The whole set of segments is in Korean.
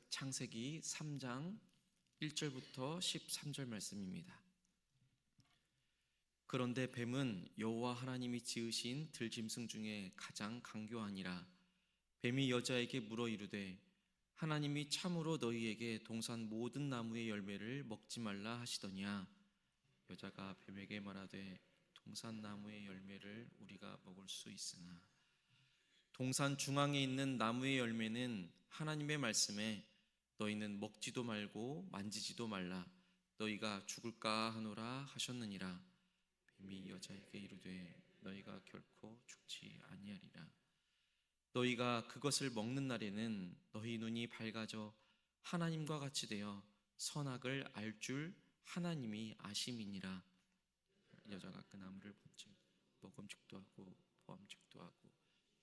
창세기 3장 1절부터 13절 말씀입니다. 그런데 뱀은 여호와 하나님이 지으신 들짐승 중에 가장 강교하니라. 뱀이 여자에게 물어 이르되 하나님이 참으로 너희에게 동산 모든 나무의 열매를 먹지 말라 하시더냐. 여자가 뱀에게 말하되 동산 나무의 열매를 우리가 먹을 수 있으나 동산 중앙에 있는 나무의 열매는 하나님의 말씀에 너희는 먹지도 말고 만지지도 말라 너희가 죽을까 하노라 하셨느니라. 뱀이 여자에게 이르되 너희가 결코 죽지 아니하리라. 너희가 그것을 먹는 날에는 너희 눈이 밝아져 하나님과 같이 되어 선악을 알 줄 하나님이 아심이니라. 여자가 그 나무를 본즉 먹음직도 하고 보암직도 하고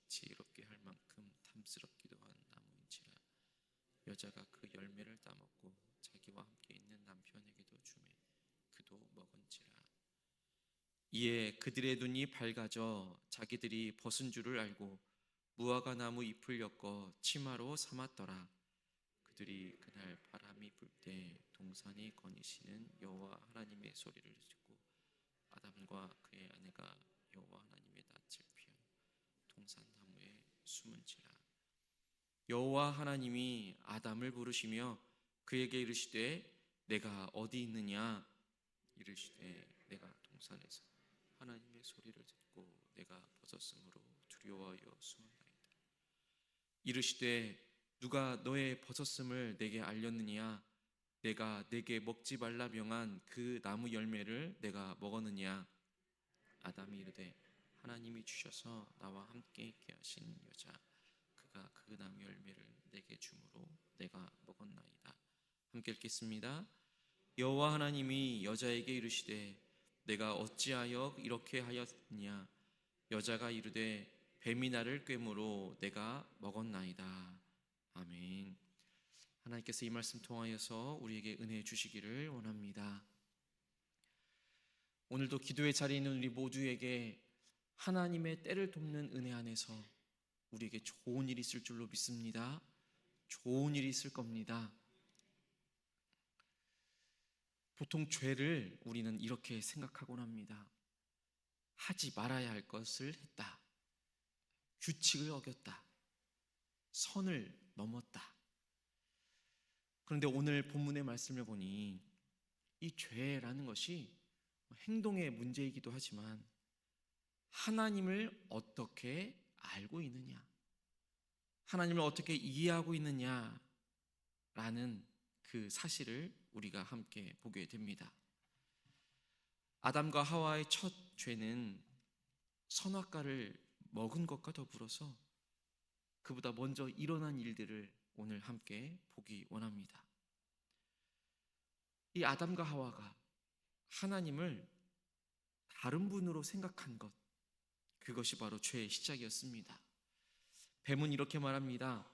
지혜롭게 할 만큼 탐스럽기도 한 나무인지라. 여자가 그 열매를 따먹고 자기와 함께 있는 남편에게도 주매 그도 먹은지라. 이에 그들의 눈이 밝아져 자기들이 벗은 줄을 알고 무화과 나무 잎을 엮어 치마로 삼았더라. 그들이 그날 바람이 불 때 동산이 거니시는 여호와 하나님의 소리를 듣고 아담과 그의 아내가 여호와 하나님의 낯을 피하여 동산 나무에 숨은지라. 여호와 하나님이 아담을 부르시며 그에게 이르시되 내가 어디 있느냐. 이르시되 내가 동산에서 하나님의 소리를 듣고 내가 벗었으므로 두려워하여 숨었나이다. 이르시되 누가 너의 벗었음을 내게 알렸느냐. 내가 내게 먹지 말라 명한 그 나무 열매를 내가 먹었느냐. 아담이 이르되 하나님이 주셔서 나와 함께 있게 하신 여자 그가 그 나무 열매를 내게 주므로 내가 먹었나이다. 함께 읽겠습니다. 여호와 하나님이 여자에게 이르시되 내가 어찌하여 이렇게 하였느냐. 여자가 이르되 뱀이 나를 꿰므로 내가 먹었나이다. 아멘. 하나님께서 이 말씀 통하여서 우리에게 은혜 주시기를 원합니다. 오늘도 기도의 자리에 있는 우리 모두에게 하나님의 때를 돕는 은혜 안에서 우리에게 좋은 일이 있을 줄로 믿습니다. 좋은 일이 있을 겁니다. 보통 죄를 우리는 이렇게 생각하곤 합니다. 하지 말아야 할 것을 했다. 규칙을 어겼다. 선을 넘었다. 그런데 오늘 본문의 말씀을 보니 이 죄라는 것이 행동의 문제이기도 하지만 하나님을 어떻게 알고 있느냐, 하나님을 어떻게 이해하고 있느냐라는 그 사실을 우리가 함께 보게 됩니다. 아담과 하와의 첫 죄는 선악과를 먹은 것과 더불어서 그보다 먼저 일어난 일들을 오늘 함께 보기 원합니다. 이 아담과 하와가 하나님을 다른 분으로 생각한 것, 그것이 바로 죄의 시작이었습니다. 뱀은 이렇게 말합니다.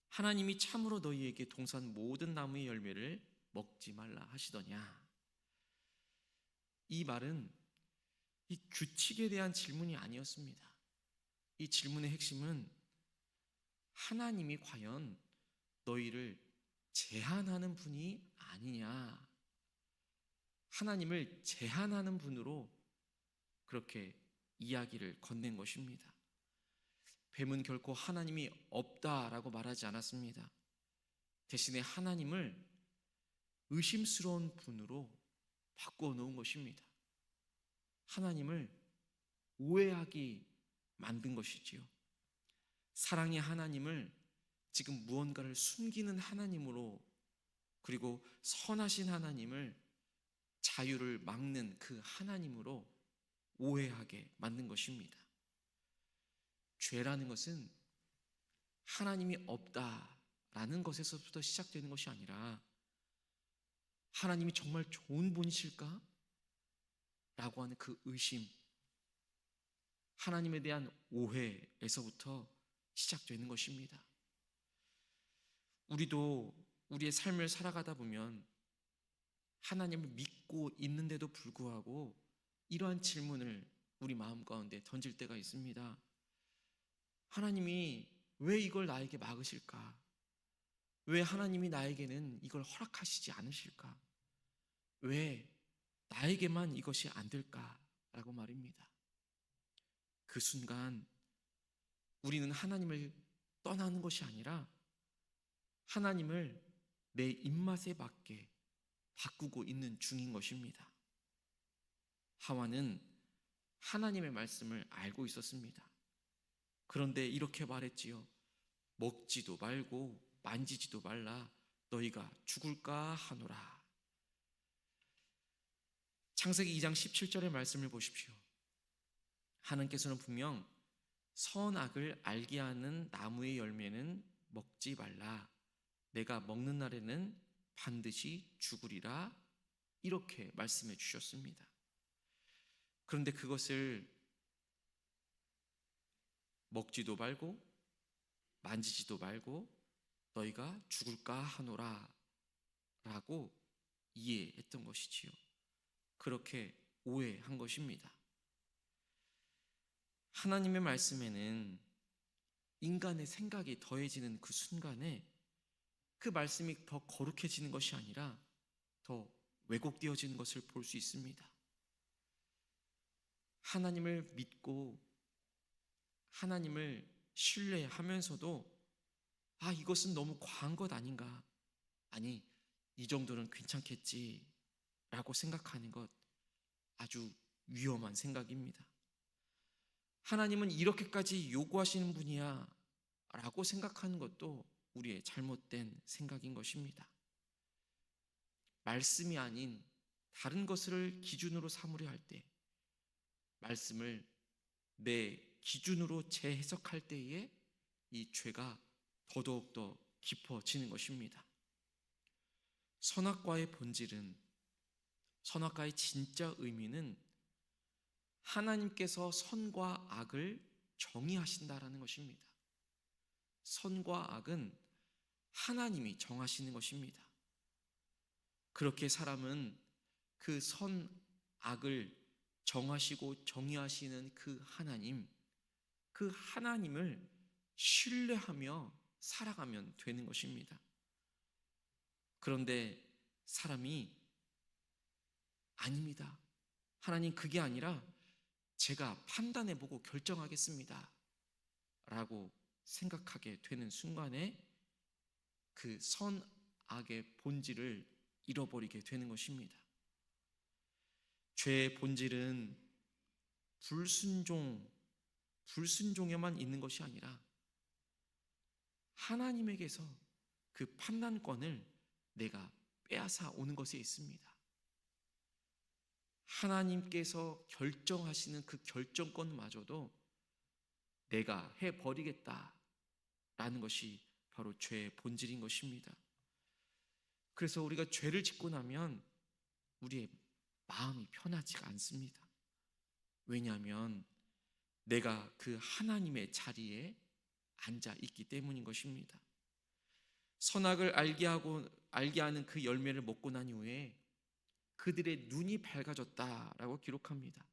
하나님이 참으로 너희에게 동산 모든 나무의 열매를 먹지 말라 하시더냐. 이 말은 이 규칙에 대한 질문이 아니었습니다. 이 질문의 핵심은 하나님이 과연 너희를 제한하는 분이 아니냐, 하나님을 제한하는 분으로 그렇게 이야기를 건넨 것입니다. 뱀은 결코 하나님이 없다라고 말하지 않았습니다. 대신에 하나님을 의심스러운 분으로 바꾸어 놓은 것입니다. 하나님을 오해하게 만든 것이지요. 사랑의 하나님을 지금 무언가를 숨기는 하나님으로, 그리고 선하신 하나님을 자유를 막는 그 하나님으로 오해하게 만든 것입니다. 죄라는 것은 하나님이 없다라는 것에서부터 시작되는 것이 아니라 하나님이 정말 좋은 분이실까? 라고 하는 그 의심, 하나님에 대한 오해에서부터 시작되는 것입니다. 우리도 우리의 삶을 살아가다 보면 하나님을 믿고 있는데도 불구하고 이러한 질문을 우리 마음 가운데 던질 때가 있습니다. 하나님이 왜 이걸 나에게 막으실까? 왜 하나님이 나에게는 이걸 허락하시지 않으실까? 왜 나에게만 이것이 안 될까라고 말입니다. 그 순간 우리는 하나님을 떠나는 것이 아니라 하나님을 내 입맛에 맞게 바꾸고 있는 중인 것입니다. 하와는 하나님의 말씀을 알고 있었습니다. 그런데 이렇게 말했지요. 먹지도 말고 만지지도 말라. 너희가 죽을까 하노라. 창세기 2장 17절의 말씀을 보십시오. 하나님께서는 분명 선악을 알게 하는 나무의 열매는 먹지 말라. 내가 먹는 날에는 반드시 죽으리라. 이렇게 말씀해 주셨습니다. 그런데 그것을 먹지도 말고 만지지도 말고 너희가 죽을까 하노라 라고 이해했던 것이지요. 그렇게 오해한 것입니다. 하나님의 말씀에는 인간의 생각이 더해지는 그 순간에 그 말씀이 더 거룩해지는 것이 아니라 더 왜곡되어지는 것을 볼 수 있습니다. 하나님을 믿고 하나님을 신뢰하면서도 이것은 너무 과한 것 아닌가? 아니, 이 정도는 괜찮겠지 라고 생각하는 것 아주 위험한 생각입니다. 하나님은 이렇게까지 요구하시는 분이야 라고 생각하는 것도 우리의 잘못된 생각인 것입니다. 말씀이 아닌 다른 것을 기준으로 삼으려 할 때, 말씀을 내 기준으로 재해석할 때에 이 죄가 더더욱더 깊어지는 것입니다. 선악과의 본질은, 선악과의 진짜 의미는 하나님께서 선과 악을 정의하신다라는 것입니다. 선과 악은 하나님이 정하시는 것입니다. 그렇게 사람은 그 선, 악을 정하시고 정의하시는 그 하나님을 신뢰하며 살아가면 되는 것입니다. 그런데 사람이 아닙니다. 하나님 그게 아니라 제가 판단해보고 결정하겠습니다 라고 생각하게 되는 순간에 그 선악의 본질을 잃어버리게 되는 것입니다. 죄의 본질은 불순종에만 있는 것이 아니라 하나님에게서 그 판단권을 내가 빼앗아 오는 것에 있습니다. 하나님께서 결정하시는 그 결정권마저도 내가 해버리겠다라는 것이 바로 죄의 본질인 것입니다. 그래서 우리가 죄를 짓고 나면 우리의 마음이 편하지가 않습니다. 왜냐하면 내가 그 하나님의 자리에 앉아 있기 때문인 것입니다. 선악을 알게 하는 그 열매를 먹고 난 이후에 그들의 눈이 밝아졌다라고 기록합니다.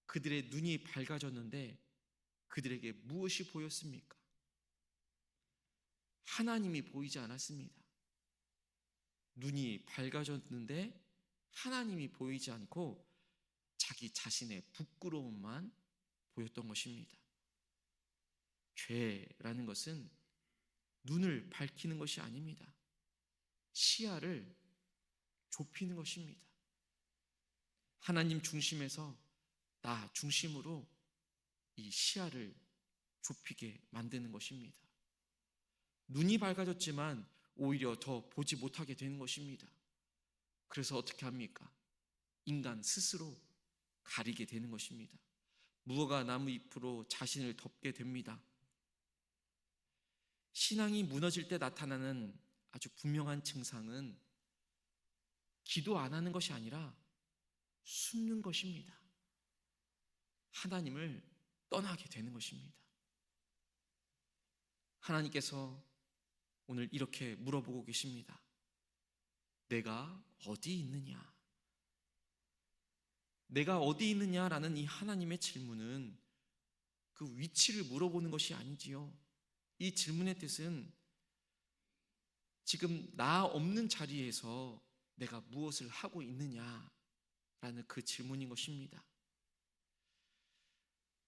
그들의 눈이 밝아졌는데 그들에게 무엇이 보였습니까? 하나님이 보이지 않았습니다. 눈이 밝아졌는데 하나님이 보이지 않고 자기 자신의 부끄러움만 보였던 것입니다. 죄라는 것은 눈을 밝히는 것이 아닙니다. 시야를 좁히는 것입니다. 하나님 중심에서 나 중심으로 이 시야를 좁히게 만드는 것입니다. 눈이 밝아졌지만 오히려 더 보지 못하게 되는 것입니다. 그래서 어떻게 합니까? 인간 스스로 가리게 되는 것입니다. 무화과 나무 잎으로 자신을 덮게 됩니다. 신앙이 무너질 때 나타나는 아주 분명한 증상은 기도 안 하는 것이 아니라 숨는 것입니다. 하나님을 떠나게 되는 것입니다. 하나님께서 오늘 이렇게 물어보고 계십니다. 내가 어디 있느냐? 내가 어디 있느냐라는 이 하나님의 질문은 그 위치를 물어보는 것이 아니지요. 이 질문의 뜻은 지금 나 없는 자리에서 내가 무엇을 하고 있느냐라는 그 질문인 것입니다.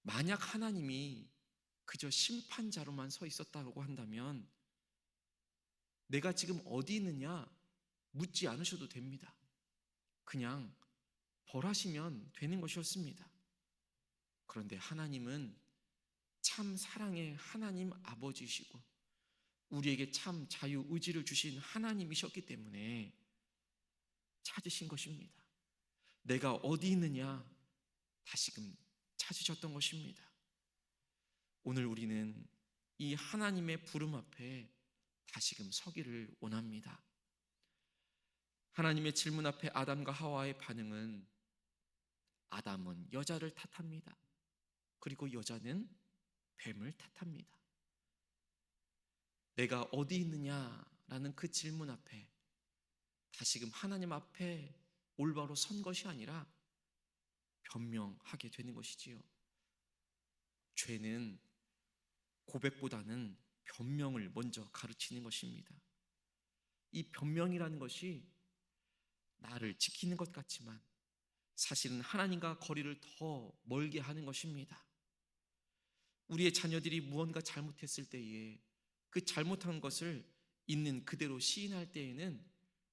만약 하나님이 그저 심판자로만 서 있었다고 한다면 내가 지금 어디 있느냐 묻지 않으셔도 됩니다. 그냥 벌하시면 되는 것이었습니다. 그런데 하나님은 참 사랑의 하나님 아버지이시고 우리에게 참 자유의지를 주신 하나님이셨기 때문에 찾으신 것입니다. 내가 어디 있느냐 다시금 찾으셨던 것입니다. 오늘 우리는 이 하나님의 부름 앞에 다시금 서기를 원합니다. 하나님의 질문 앞에 아담과 하와의 반응은 아담은 여자를 탓합니다. 그리고 여자는 뱀을 탓합니다. 내가 어디 있느냐라는 그 질문 앞에 다시금 하나님 앞에 올바로 선 것이 아니라 변명하게 되는 것이지요. 죄는 고백보다는 변명을 먼저 가르치는 것입니다. 이 변명이라는 것이 나를 지키는 것 같지만 사실은 하나님과 거리를 더 멀게 하는 것입니다. 우리의 자녀들이 무언가 잘못했을 때에 그 잘못한 것을 있는 그대로 시인할 때에는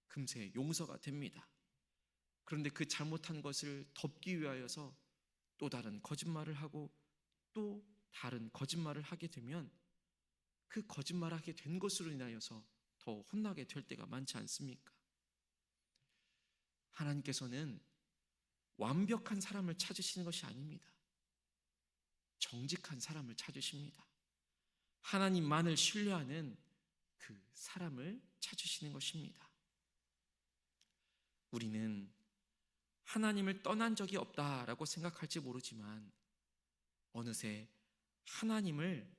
금세 용서가 됩니다. 그런데 그 잘못한 것을 덮기 위하여서 또 다른 거짓말을 하고 또 다른 거짓말을 하게 되면 그 거짓말하게 된 것으로 인하여서 더 혼나게 될 때가 많지 않습니까? 하나님께서는 완벽한 사람을 찾으시는 것이 아닙니다. 정직한 사람을 찾으십니다. 하나님만을 신뢰하는 그 사람을 찾으시는 것입니다. 우리는 하나님을 떠난 적이 없다라고 생각할지 모르지만 어느새 하나님을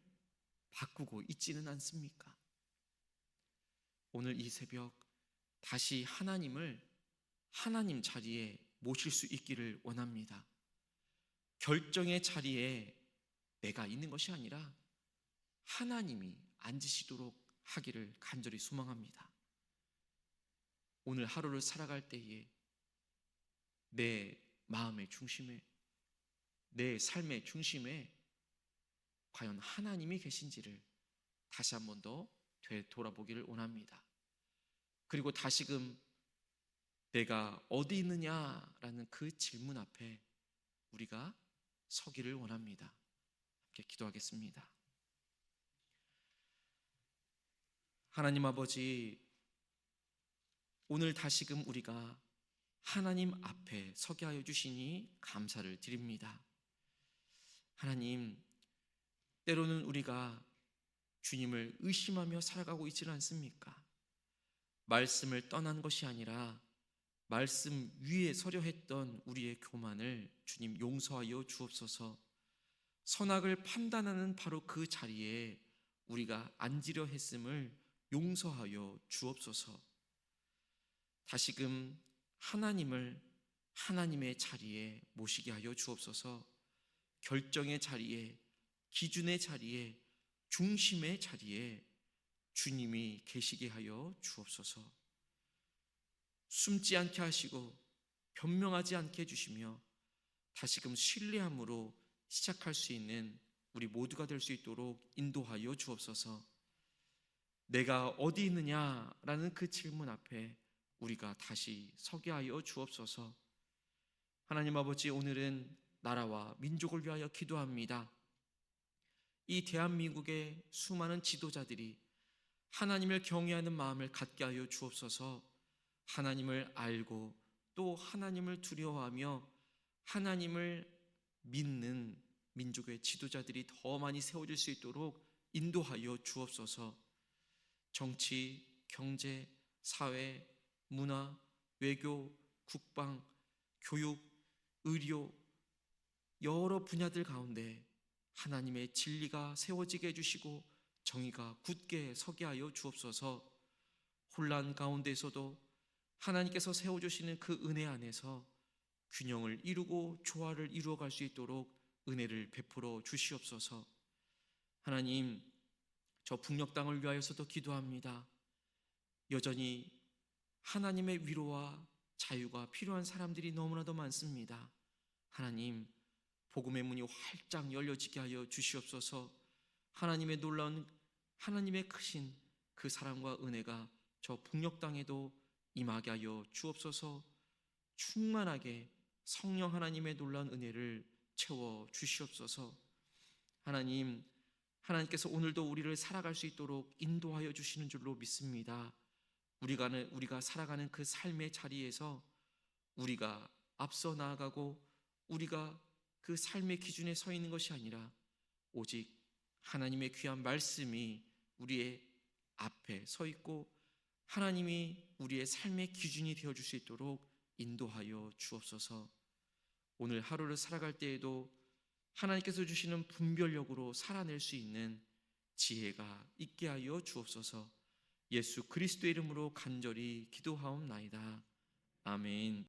바꾸고 있지는 않습니까? 오늘 이 새벽 다시 하나님을 하나님 자리에 모실 수 있기를 원합니다. 결정의 자리에 내가 있는 것이 아니라 하나님이 앉으시도록 하기를 간절히 소망합니다. 오늘 하루를 살아갈 때에 내 마음의 중심에, 내 삶의 중심에 과연 하나님이 계신지를 다시 한 번 더 되돌아보기를 원합니다. 그리고 다시금 내가 어디 있느냐라는 그 질문 앞에 우리가 서기를 원합니다. 함께 기도하겠습니다. 하나님 아버지, 오늘 다시금 우리가 하나님 앞에 서게 하여 주시니 감사를 드립니다. 하나님, 때로는 우리가 주님을 의심하며 살아가고 있지는 않습니까? 말씀을 떠난 것이 아니라 말씀 위에 서려 했던 우리의 교만을 주님 용서하여 주옵소서. 선악을 판단하는 바로 그 자리에 우리가 앉으려 했음을 용서하여 주옵소서. 다시금 하나님을 하나님의 자리에 모시게 하여 주옵소서. 결정의 자리에, 기준의 자리에, 중심의 자리에 주님이 계시게 하여 주옵소서. 숨지 않게 하시고 변명하지 않게 해주시며 다시금 신뢰함으로 시작할 수 있는 우리 모두가 될 수 있도록 인도하여 주옵소서. 내가 어디 있느냐라는 그 질문 앞에 우리가 다시 서게 하여 주옵소서. 하나님 아버지, 오늘은 나라와 민족을 위하여 기도합니다. 이 대한민국의 수많은 지도자들이 하나님을 경외하는 마음을 갖게 하여 주옵소서. 하나님을 알고 또 하나님을 두려워하며 하나님을 믿는 민족의 지도자들이 더 많이 세워질 수 있도록 인도하여 주옵소서. 정치, 경제, 사회, 문화, 외교, 국방, 교육, 의료 여러 분야들 가운데 하나님의 진리가 세워지게 해주시고 정의가 굳게 서게 하여 주옵소서. 혼란 가운데서도 하나님께서 세워주시는 그 은혜 안에서 균형을 이루고 조화를 이루어갈 수 있도록 은혜를 베풀어 주시옵소서. 하나님, 저 북녘 땅을 위하여서도 기도합니다. 여전히 하나님의 위로와 자유가 필요한 사람들이 너무나도 많습니다. 하나님, 복음의 문이 활짝 열려지게 하여 주시옵소서. 하나님의 놀라운, 하나님의 크신 그 사랑과 은혜가 저 북녘 땅에도 임하게 하여 주옵소서. 충만하게 성령 하나님의 놀라운 은혜를 채워 주시옵소서. 하나님, 하나님께서 오늘도 우리를 살아갈 수 있도록 인도하여 주시는 줄로 믿습니다. 우리가 살아가는 그 삶의 자리에서 우리가 앞서 나아가고 우리가 그 삶의 기준에 서 있는 것이 아니라 오직 하나님의 귀한 말씀이 우리의 앞에 서 있고 하나님이 우리의 삶의 기준이 되어줄 수 있도록 인도하여 주옵소서. 오늘 하루를 살아갈 때에도 하나님께서 주시는 분별력으로 살아낼 수 있는 지혜가 있게 하여 주옵소서. 예수 그리스도의 이름으로 간절히 기도하옵나이다. 아멘.